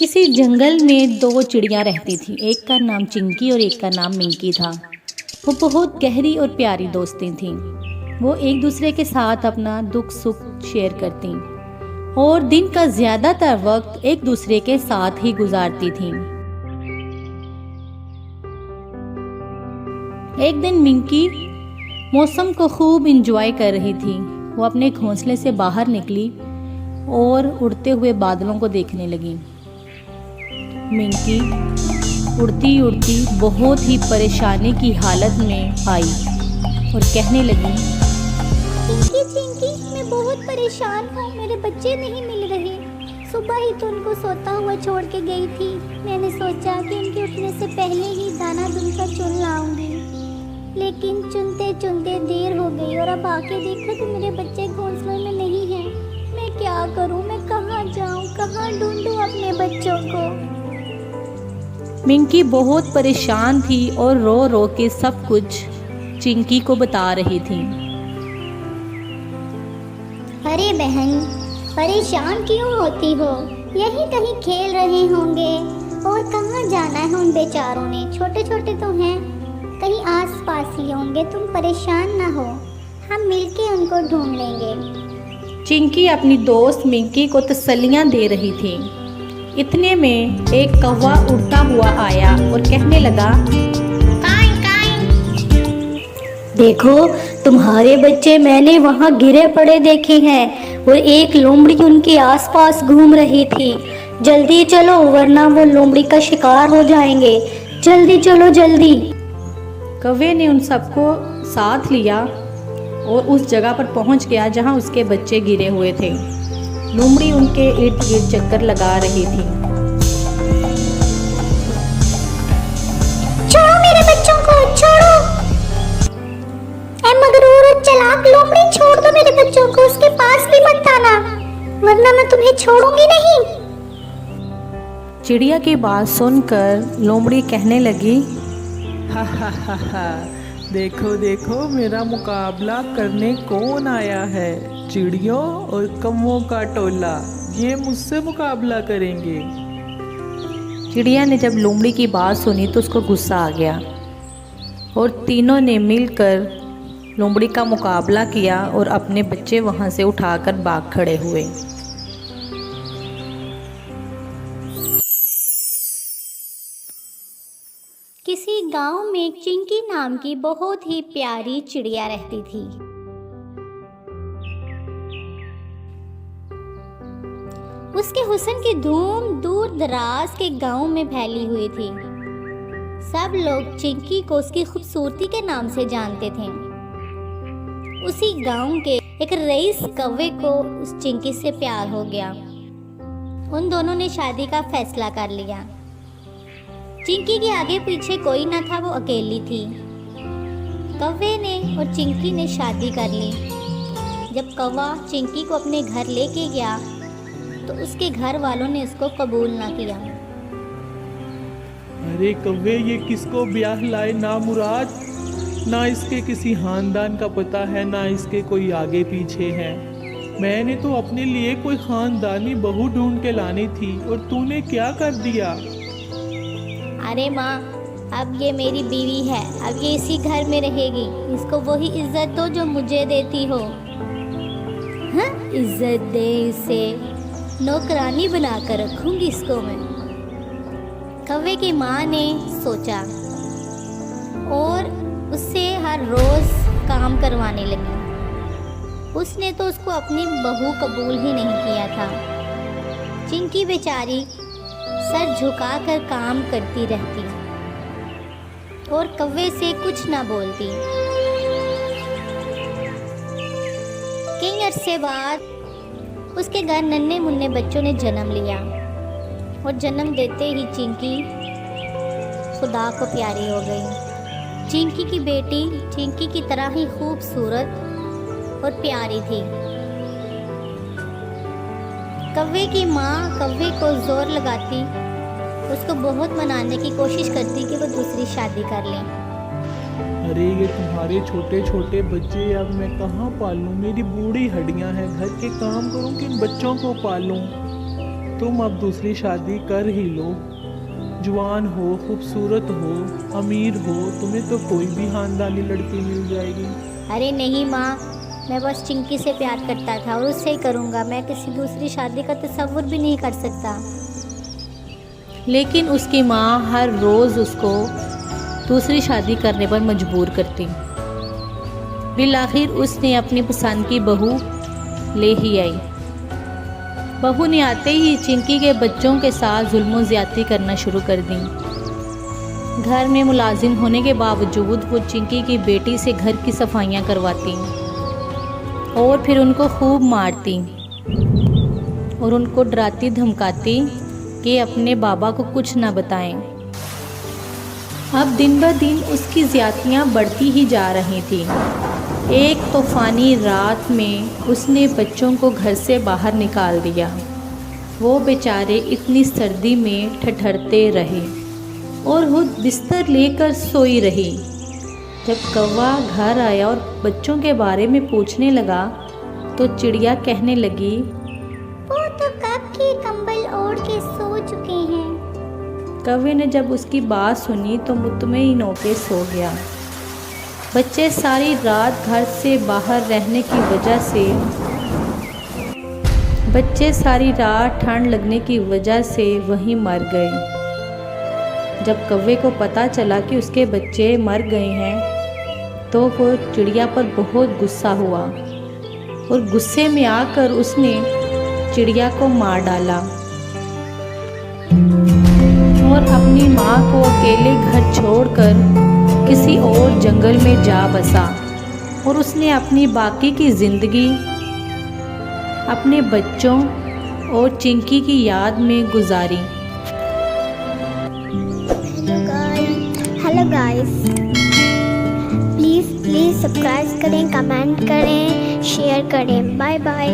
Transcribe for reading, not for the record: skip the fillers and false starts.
किसी जंगल में दो चिड़ियाँ रहती थीं। एक का नाम चिंकी और एक का नाम मिंकी था। वो बहुत गहरी और प्यारी दोस्ती थीं। वो एक दूसरे के साथ अपना दुख सुख शेयर करती और दिन का ज़्यादातर वक्त एक दूसरे के साथ ही गुजारती थीं। एक दिन मिंकी मौसम को खूब एंजॉय कर रही थी। वो अपने घोंसले से बाहर निकली और उड़ते हुए बादलों को देखने लगी। मिंकी उड़ती उड़ती बहुत ही परेशानी की हालत में आई और कहने लगी, चिंकी चिंकी, मैं बहुत परेशान हूँ। मेरे बच्चे नहीं मिल रहे। सुबह ही तो उनको सोता हुआ छोड़ के गई थी। मैंने सोचा कि उनके उठने से पहले ही दाना दुनकर चुन लाऊंगी, लेकिन चुनते चुनते देर हो गई और अब आके देखा तो मेरे बच्चे घोंसले में नहीं हैं। मैं क्या करूँ? मैं कहाँ जाऊँ? कहाँ ढूंढूँ अपने बच्चों को? मिंकी बहुत परेशान थी और रो रो के सब कुछ चिंकी को बता रही थी। अरे बहन, परेशान क्यों होती हो? यही कहीं खेल रहे होंगे। और कहाँ जाना है उन बेचारों ने? छोटे छोटे तो हैं, कहीं आस पास ही होंगे। तुम परेशान ना हो, हम मिलके उनको ढूंढ लेंगे। चिंकी अपनी दोस्त मिंकी को तसल्लियाँ दे रही थी। इतने में एक कौवा उड़ता हुआ आया और कहने लगा, काई काई। देखो, तुम्हारे बच्चे मैंने वहाँ गिरे पड़े देखे हैं और एक लोमड़ी उनके आसपास घूम रही थी। जल्दी चलो, वरना वो लोमड़ी का शिकार हो जाएंगे। जल्दी चलो, जल्दी। कौवे ने उन सबको साथ लिया और उस जगह पर पहुंच गया जहां उसके बच्चे गिरे हुए थे। लोमड़ी उनके इर्द गिर्द चक्कर लगा रही थी। छोड़ो मेरे बच्चों को, छोड़ो। ऐ मगरूर और चालाक लोमड़ी, छोड़ दो मेरे बच्चों को। उसके पास भी मत आना, वरना मैं तुम्हें छोड़ूंगी नहीं। चिड़िया की बात सुनकर लोमड़ी कहने लगी, हा हा हा हा, देखो देखो मेरा मुकाबला करने कौन आया है। चिड़ियों और कौवों का टोला, ये मुझसे मुकाबला करेंगे। चिड़िया ने जब लोमड़ी की बात सुनी तो उसको गुस्सा आ गया और तीनों ने मिलकर लोमड़ी का मुकाबला किया और अपने बच्चे वहां से उठाकर भाग खड़े हुए। किसी गांव में एक चिंकी नाम की बहुत ही प्यारी चिड़िया रहती थी। उसके हुस्न की धूम दूर दराज के गांव में फैली हुई थी। सब लोग चिंकी को उसकी खूबसूरती के नाम से जानते थे। उसी गांव के एक रईस कौवे को उस चिंकी से प्यार हो गया। उन दोनों ने शादी का फैसला कर लिया। चिंकी के आगे पीछे कोई न था, वो अकेली थी। कौवे ने और चिंकी ने शादी कर ली। जब कौवा चिंकी को अपने घर लेके गया तो उसके घर वालों ने उसको कबूल ना किया। अरे कौवे, ये किसको ब्याह लाए ना मुराद। ना इसके किसी खानदान का पता है, ना इसके कोई आगे पीछे है। मैंने तो अपने लिए कोई खानदानी बहू ढूंढ के लानी थी और तूने क्या कर दिया। अरे माँ, अब ये मेरी बीवी है। अब ये इसी घर में रहेगी। इसको वही इज्जत दो जो मुझे देती हो। हाँ, इज्जत दे इसे, नौकरानी बनाकर रखूंगी इसको मैं। कौवे की माँ ने सोचा और उससे हर रोज काम करवाने लगी। उसने तो उसको अपनी बहू कबूल ही नहीं किया था। चिंकी बेचारी सर झुकाकर काम करती रहती और कौवे से कुछ ना बोलती। कई अरसे बाद उसके घर नन्हे मुन्ने बच्चों ने जन्म लिया और जन्म देते ही चिंकी खुदा को प्यारी हो गई। चिंकी की बेटी चिंकी की तरह ही खूबसूरत और प्यारी थी। कौवे की माँ कौवे को जोर लगाती, उसको बहुत मनाने की कोशिश करती कि वो दूसरी शादी कर ले। अरे ये तुम्हारे छोटे छोटे बच्चे अब मैं कहाँ पालूं। मेरी बूढ़ी हड्डियां हैं, घर के काम करूं कि इन बच्चों को पालूं। तुम अब दूसरी शादी कर ही लो। जवान हो, खूबसूरत हो, अमीर हो, तुम्हें तो कोई भी खानदानी लड़की मिल जाएगी। अरे नहीं माँ, मैं बस चिंकी से प्यार करता था और उससे ही करूँगा। मैं किसी दूसरी शादी का तसव्वुर भी नहीं कर सकता। लेकिन उसकी माँ हर रोज़ उसको दूसरी शादी करने पर मजबूर करती। बिलाखिर उसने अपनी पसंद की बहू ले ही आई। बहू ने आते ही चिंकी के बच्चों के साथ जुल्म ज़्यादती करना शुरू कर दी। घर में मुलाजिम होने के बावजूद वो चिंकी की बेटी से घर की सफाइयाँ करवाती और फिर उनको खूब मारती और उनको डराती धमकाती कि अपने बाबा को कुछ ना बताएं। अब दिन ब दिन उसकी ज़्यादतियाँ बढ़ती ही जा रही थी। एक तूफ़ानी रात में उसने बच्चों को घर से बाहर निकाल दिया। वो बेचारे इतनी सर्दी में ठठरते रहे और वो बिस्तर लेकर सोई रही। जब कौवा घर आया और बच्चों के बारे में पूछने लगा तो चिड़िया कहने लगी, वो तो कब के कंबल ओढ़ के सो चुके हैं। कौवे ने जब उसकी बात सुनी तो मुतमईन होके सो गया। बच्चे सारी रात घर से बाहर रहने की वजह से ठंड लगने की वजह से वहीं मर गए। जब कौवे को पता चला कि उसके बच्चे मर गए हैं तो वो चिड़िया पर बहुत गुस्सा हुआ और गुस्से में आकर उसने चिड़िया को मार डाला और अपनी माँ को अकेले घर छोड़कर किसी और जंगल में जा बसा और उसने अपनी बाकी की ज़िंदगी अपने बच्चों और चिंकी की याद में गुजारी। हेलो गाइस, प्लीज़ सब्सक्राइब करें, कमेंट करें, शेयर करें। Bye bye.